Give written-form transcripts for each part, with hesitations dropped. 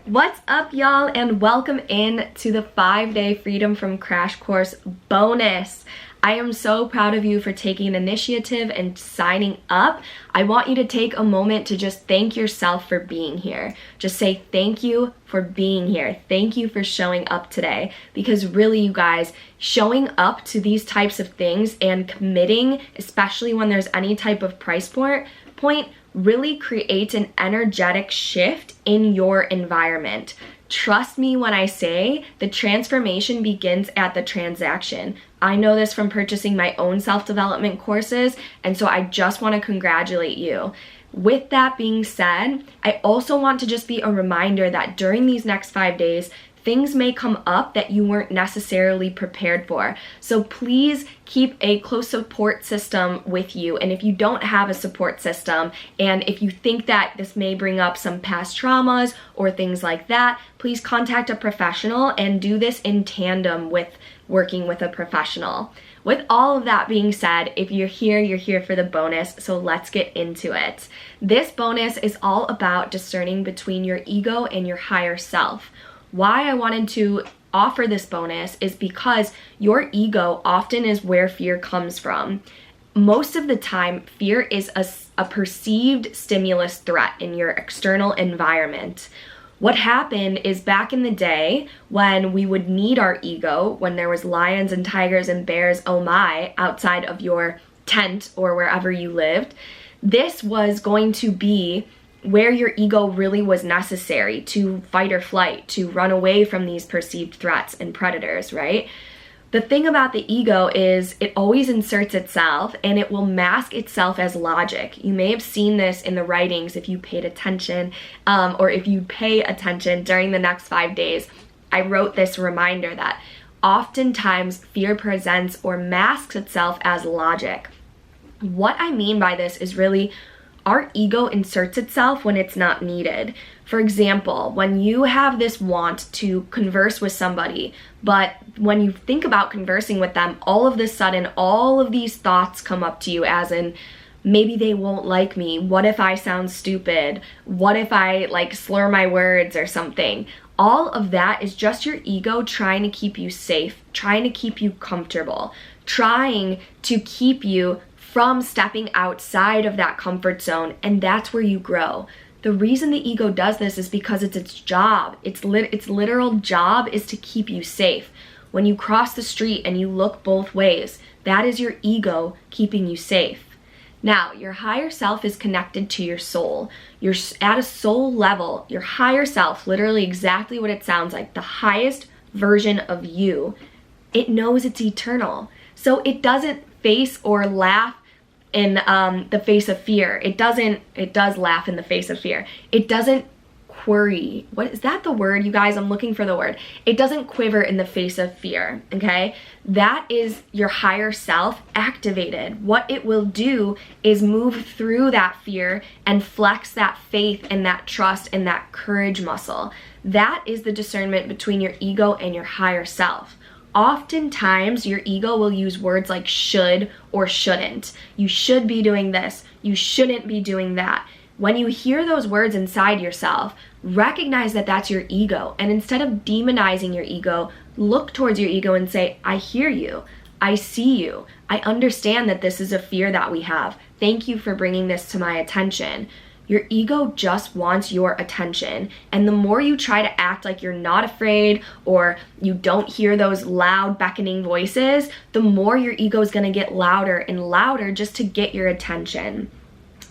What's up, y'all, and welcome in to the 5-day Freedom from Crash Course bonus. I am so proud of you for taking initiative and signing up. I want you to take a moment to just thank yourself for being here. Just say thank you for being here. Thank you for showing up today. Because really, you guys, showing up to these types of things and committing, especially when there's any type of price point, really creates an energetic shift in your environment. Trust me when I say the transformation begins at the transaction. I know this from purchasing my own self-development courses, and so I just want to congratulate you. With that being said, I also want to just be a reminder that during these next 5 days, things may come up that you weren't necessarily prepared for. So please keep a close support system with you. And if you don't have a support system, and if you think that this may bring up some past traumas or things like that, please contact a professional and do this in tandem with working with a professional. With all of that being said, if you're here for the bonus, so let's get into it. This bonus is all about discerning between your ego and your higher self. Why I wanted to offer this bonus is because your ego often is where fear comes from. Most of the time, fear is a perceived stimulus threat in your external environment. What happened is back in the day when we would need our ego, when there was lions and tigers and bears, oh my, outside of your tent or wherever you lived, this was going to be where your ego really was necessary to fight or flight, to run away from these perceived threats and predators, right? The thing about the ego is it always inserts itself and it will mask itself as logic. You may have seen this in the writings if you paid attention, or if you pay attention during the next 5 days. I wrote this reminder that oftentimes fear presents or masks itself as logic. What I mean by this is really our ego inserts itself when it's not needed. For example, when you have this want to converse with somebody, but when you think about conversing with them, all of a sudden, all of these thoughts come up to you as in, maybe they won't like me. What if I sound stupid? What if I slur my words or something? All of that is just your ego trying to keep you safe, trying to keep you comfortable, trying to keep you from stepping outside of that comfort zone, and that's where you grow. The reason the ego does this is because it's its job. Its literal job is to keep you safe. When you cross the street and you look both ways, that is your ego keeping you safe. Now, your higher self is connected to your soul. You're at a soul level. Your higher self, literally exactly what it sounds like, the highest version of you, it knows it's eternal. So it doesn't face or laugh in the face of fear. It does laugh in the face of fear. It doesn't query. What is that the word, you guys? I'm looking for the word. It doesn't quiver in the face of fear, okay? That is your higher self activated. What it will do is move through that fear and flex that faith and that trust and that courage muscle. That is the discernment between your ego and your higher self. Oftentimes, your ego will use words like should or shouldn't. You should be doing this. You shouldn't be doing that. When you hear those words inside yourself, recognize that that's your ego. And instead of demonizing your ego, look towards your ego and say, I hear you. I see you. I understand that this is a fear that we have. Thank you for bringing this to my attention. Your ego just wants your attention. And the more you try to act like you're not afraid or you don't hear those loud beckoning voices, the more your ego is going to get louder and louder just to get your attention.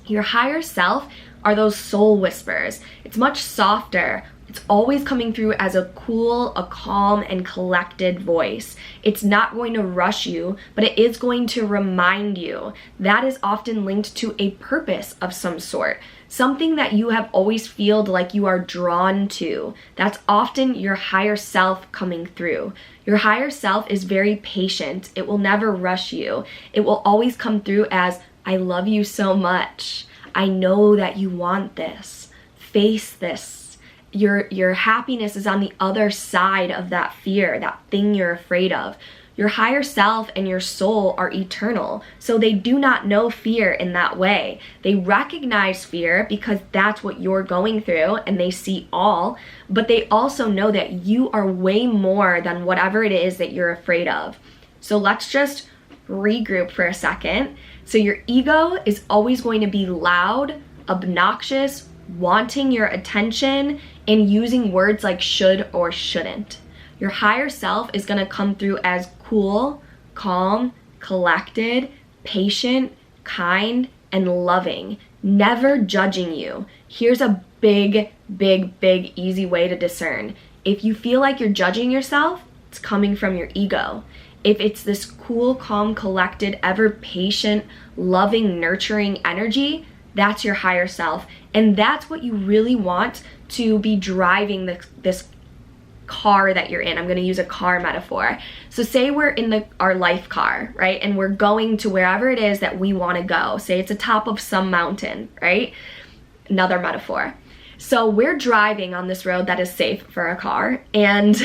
Your higher self are those soul whispers. It's much softer. It's always coming through as a cool, a calm, and collected voice. It's not going to rush you, but it is going to remind you. That is often linked to a purpose of some sort. Something that you have always felt like you are drawn to. That's often your higher self coming through. Your higher self is very patient. It will never rush you. It will always come through as, I love you so much. I know that you want this. Face this. Your happiness is on the other side of that fear, that thing you're afraid of. Your higher self and your soul are eternal, so they do not know fear in that way. They recognize fear because that's what you're going through and they see all, but they also know that you are way more than whatever it is that you're afraid of. So let's just regroup for a second. So your ego is always going to be loud, obnoxious, wanting your attention, and using words like should or shouldn't. Your higher self is going to come through as cool, calm, collected, patient, kind, and loving, never judging you. Here's a big, easy way to discern. If you feel like you're judging yourself, it's coming from your ego. If it's this cool, calm, collected, ever patient, loving, nurturing energy, that's your higher self. And that's what you really want to be driving this car that you're in. I'm going to use a car metaphor. So say we're in our life car, right? And we're going to wherever it is that we want to go. Say it's atop of some mountain, right? Another metaphor. So we're driving on this road that is safe for a car and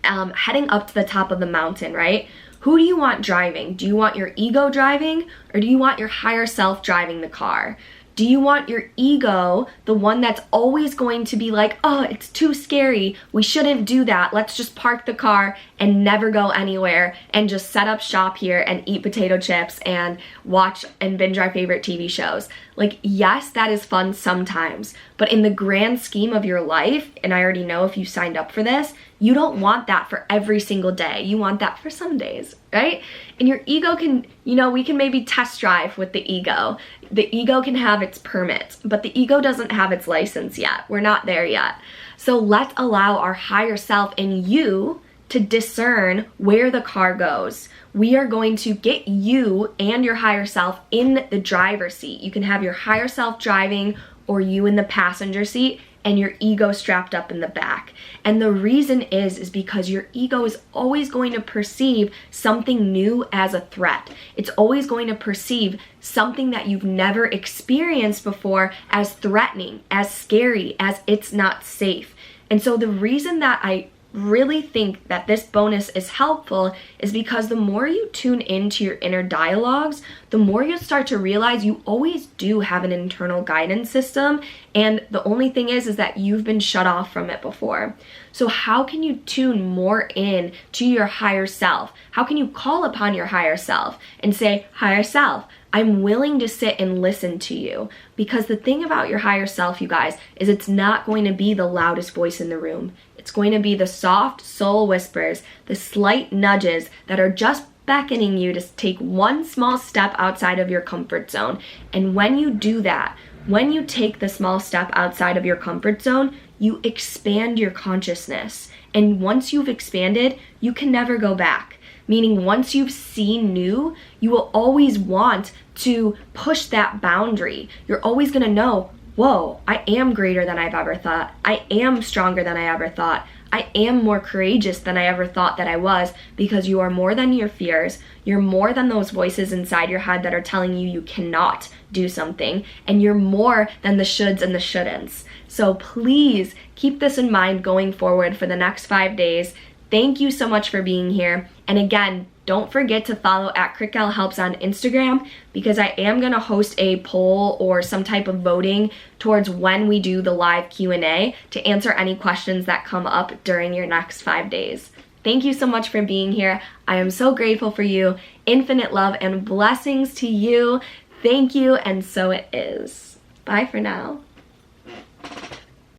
heading up to the top of the mountain, right? Who do you want driving? Do you want your ego driving, or do you want your higher self driving the car? Do you want your ego, the one that's always going to be like, oh, it's too scary, we shouldn't do that, let's just park the car and never go anywhere and just set up shop here and eat potato chips and watch and binge our favorite TV shows? Like, yes, that is fun sometimes, but in the grand scheme of your life, and I already know if you signed up for this, you don't want that for every single day. You want that for some days, right? And your ego can, we can maybe test drive with the ego. The ego can have its permit, but the ego doesn't have its license yet. We're not there yet. So let's allow our higher self and you to discern where the car goes. We are going to get you and your higher self in the driver's seat. You can have your higher self driving or you in the passenger seat and your ego strapped up in the back. And the reason is because your ego is always going to perceive something new as a threat. It's always going to perceive something that you've never experienced before as threatening, as scary, as it's not safe. And so the reason that I really think that this bonus is helpful is because the more you tune into your inner dialogues, the more you start to realize you always do have an internal guidance system, and the only thing is that you've been shut off from it before. So how can you tune more in to your higher self? How can you call upon your higher self and say, higher self, I'm willing to sit and listen to you? Because the thing about your higher self, you guys, is it's not going to be the loudest voice in the room. It's going to be the soft soul whispers, the slight nudges that are just beckoning you to take one small step outside of your comfort zone. And when you do that, when you take the small step outside of your comfort zone, you expand your consciousness. And once you've expanded, you can never go back. Meaning once you've seen new, you will always want to push that boundary. You're always going to know, whoa, I am greater than I've ever thought. I am stronger than I ever thought. I am more courageous than I ever thought that I was, because you are more than your fears. You're more than those voices inside your head that are telling you you cannot do something. And you're more than the shoulds and the shouldn'ts. So please keep this in mind going forward for the next 5 days. Thank you so much for being here. And again, don't forget to follow @CrickGalHelps on Instagram, because I am going to host a poll or some type of voting towards when we do the live Q&A to answer any questions that come up during your next 5 days. Thank you so much for being here. I am so grateful for you. Infinite love and blessings to you. Thank you, and so it is. Bye for now.